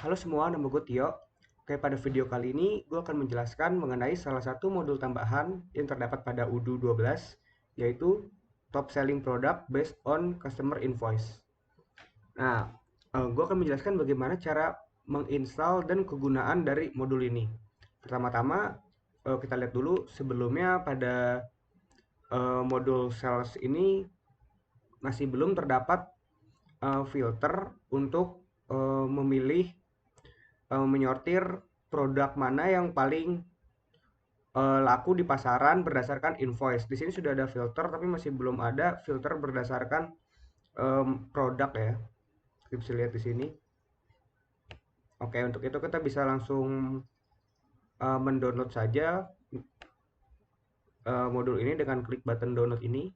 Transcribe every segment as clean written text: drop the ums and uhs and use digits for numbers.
Halo semua, nama gue Tio. Oke, pada video kali ini gue akan menjelaskan mengenai salah satu modul tambahan yang terdapat pada UDU 12, yaitu Top Selling Product Based on Customer Invoice. Nah, gue akan menjelaskan bagaimana cara menginstal dan kegunaan dari modul ini. Pertama-tama, kita lihat dulu sebelumnya pada modul sales ini masih belum terdapat filter untuk memilih menyortir produk mana yang paling laku di pasaran berdasarkan invoice. Di sini sudah ada filter, tapi masih belum ada filter berdasarkan produk ya. Kita bisa lihat di sini. Oke, untuk itu kita bisa langsung mendownload saja modul ini dengan klik button download ini.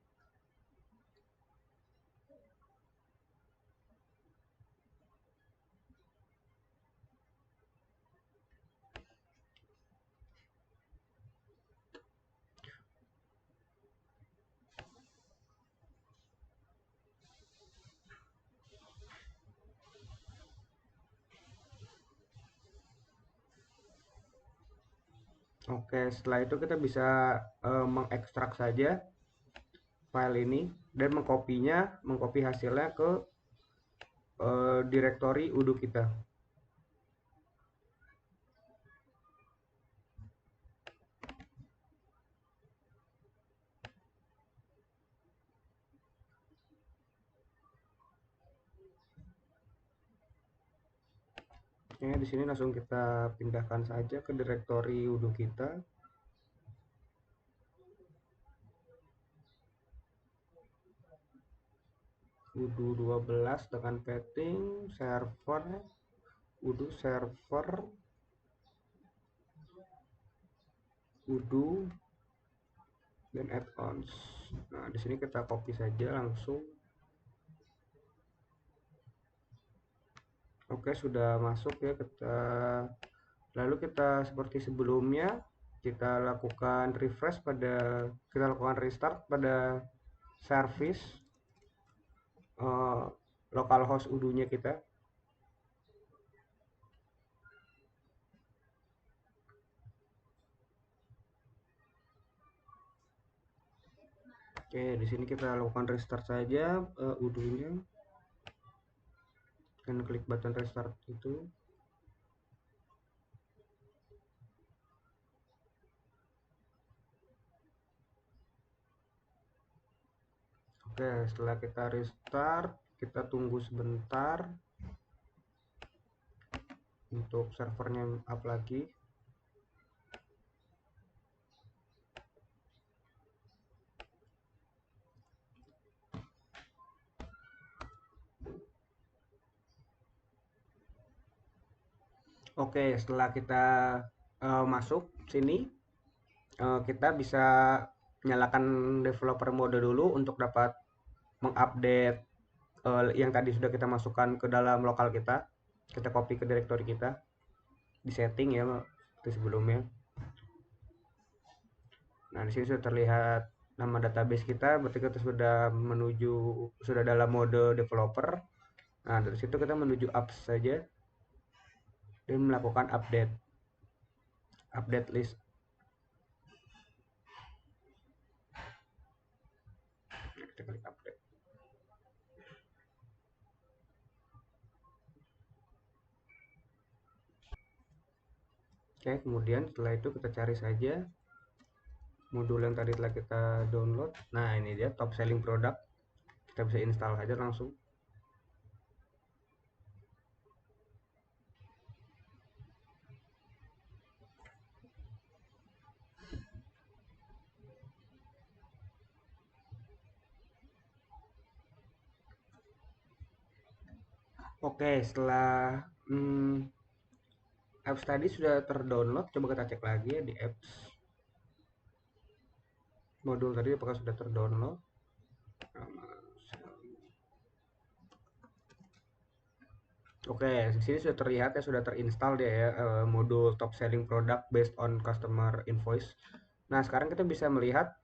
Oke, setelah itu kita bisa mengekstrak saja file ini dan mengcopy hasilnya ke direktori udo kita. Oke, di sini langsung kita pindahkan saja ke direktori udo kita. Udo 12 dengan petting server, udo server, udo dan add-ons. Nah, di sini kita copy saja langsung. Oke, sudah masuk ya. Lalu kita seperti sebelumnya, kita lakukan restart pada service eh, localhost udo-nya kita. Oke, di sini kita lakukan restart saja udo-nya dan klik button restart itu. Oke, setelah kita restart, kita tunggu sebentar untuk servernya up lagi. Oke, setelah kita masuk sini, kita bisa nyalakan developer mode dulu untuk dapat mengupdate yang tadi sudah kita masukkan ke dalam lokal kita. Kita copy ke directory kita di setting ya, itu sebelumnya. Nah, di sini sudah terlihat nama database kita, berarti kita sudah dalam mode developer. Nah, dari situ kita menuju apps saja dan melakukan update list. Nah, kita klik update. Oke, kemudian setelah itu kita cari saja modul yang tadi telah kita download. Nah, ini dia top selling product. Kita bisa install saja langsung. Oke, setelah apps tadi sudah terdownload, coba kita cek lagi ya di apps. Modul tadi apakah sudah terdownload? Oke, di sini sudah terlihat ya, sudah terinstall dia ya, modul top selling product based on customer invoice. Nah, sekarang kita bisa melihat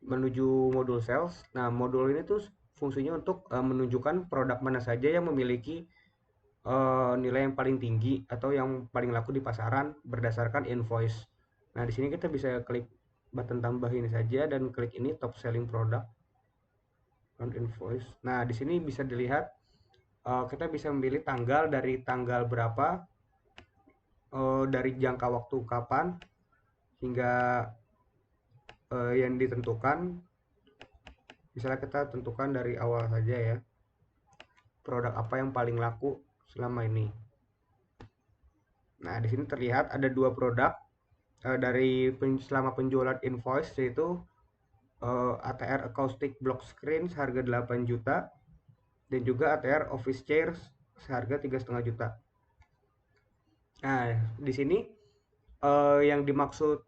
menuju modul sales. Nah, modul ini tuh fungsinya untuk menunjukkan produk mana saja yang memiliki nilai yang paling tinggi atau yang paling laku di pasaran berdasarkan invoice. Nah, di sini kita bisa klik button tambah ini saja dan klik ini top selling product on invoice. Nah, di sini bisa dilihat kita bisa memilih tanggal dari tanggal berapa, dari jangka waktu kapan hingga yang ditentukan. Misalnya kita tentukan dari awal saja ya, produk apa yang paling laku selama ini. Nah, di sini terlihat ada dua produk selama penjualan invoice, yaitu ATR acoustic block screen seharga 8 juta dan juga ATR office chairs seharga 3,5 juta. Nah, di sini yang dimaksud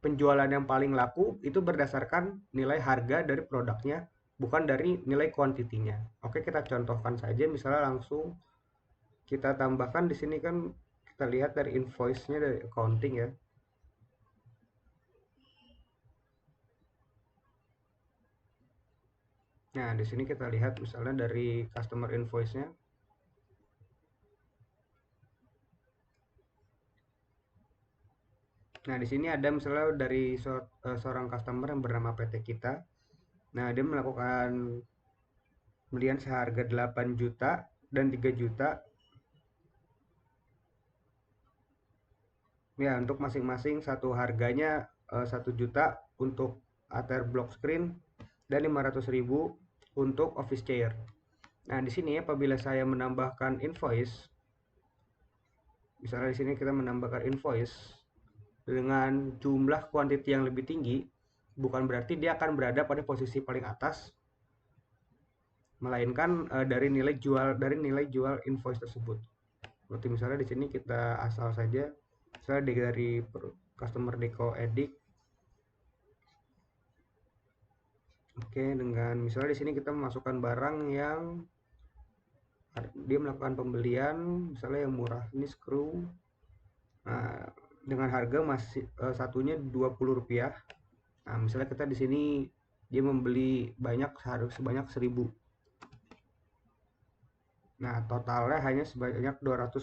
penjualan yang paling laku itu berdasarkan nilai harga dari produknya, bukan dari nilai kuantitinya. Oke, kita contohkan saja, misalnya langsung kita tambahkan di sini kan, kita lihat dari invoice-nya dari accounting ya. Nah, di sini kita lihat misalnya dari customer invoice-nya. Nah, di sini ada misalnya dari seorang customer yang bernama PT Kita. Nah, dia melakukan pembelian seharga 8 juta dan 3 juta. Ya, untuk masing-masing satu harganya 1 juta untuk ATR block screen dan 500.000 untuk office chair. Nah, di sini apabila saya menambahkan invoice, misalnya di sini kita menambahkan invoice dengan jumlah kuantiti yang lebih tinggi, bukan berarti dia akan berada pada posisi paling atas, melainkan dari nilai jual invoice tersebut. Seperti misalnya di sini kita asal saja, misalnya dari customer deco edit. Oke, dengan misalnya di sini kita memasukkan barang yang dia melakukan pembelian, misalnya yang murah ini screw. Nah, dengan harga masih satunya Rp20. Nah, misalnya kita di sini dia membeli banyak sebanyak 1.000. Nah, totalnya hanya sebanyak Rp200.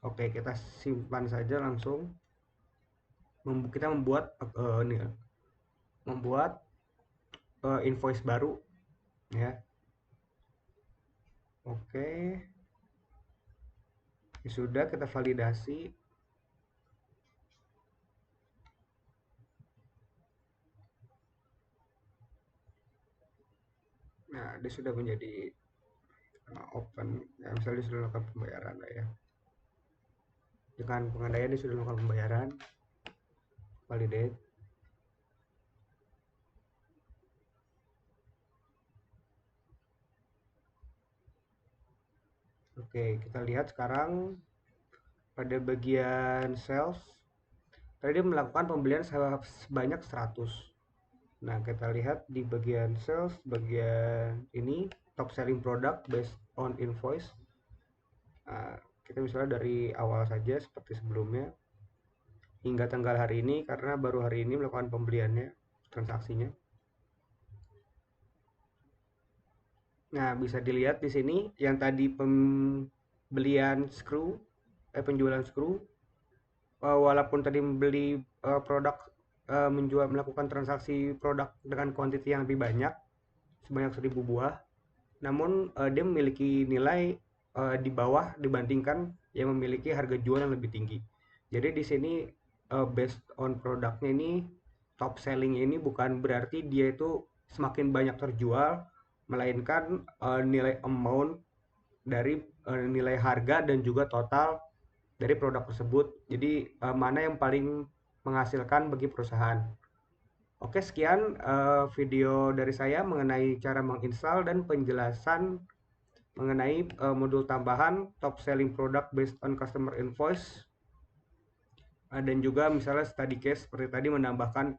Oke, kita simpan saja langsung. Kita membuat invoice baru ya. Oke, ya sudah, kita validasi. Nah, dia sudah menjadi open ya, misalnya dia sudah melakukan pembayaran lah ya. Dengan pengandaian dia sudah melakukan pembayaran, validate. Oke, kita lihat sekarang pada bagian sales tadi dia melakukan pembelian sebanyak 100. Nah, kita lihat di bagian sales, bagian ini top selling product based on invoice. Nah, kita misalnya dari awal saja seperti sebelumnya hingga tanggal hari ini, karena baru hari ini melakukan pembeliannya, transaksinya. Nah, bisa dilihat di sini yang tadi pembelian screw, penjualan screw, walaupun tadi membeli produk, melakukan transaksi produk dengan kuantiti yang lebih banyak, sebanyak 1.000 buah, namun dia memiliki nilai di bawah dibandingkan yang memiliki harga jual yang lebih tinggi. Jadi di sini based on produknya ini, top selling ini bukan berarti dia itu semakin banyak terjual, melainkan nilai amount dari nilai harga dan juga total dari produk tersebut. Jadi mana yang paling menghasilkan bagi perusahaan. Oke, sekian video dari saya mengenai cara menginstal dan penjelasan mengenai modul tambahan top selling product based on customer invoice, dan juga misalnya study case seperti tadi menambahkan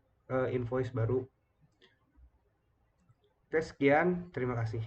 invoice baru. Oke, sekian, terima kasih.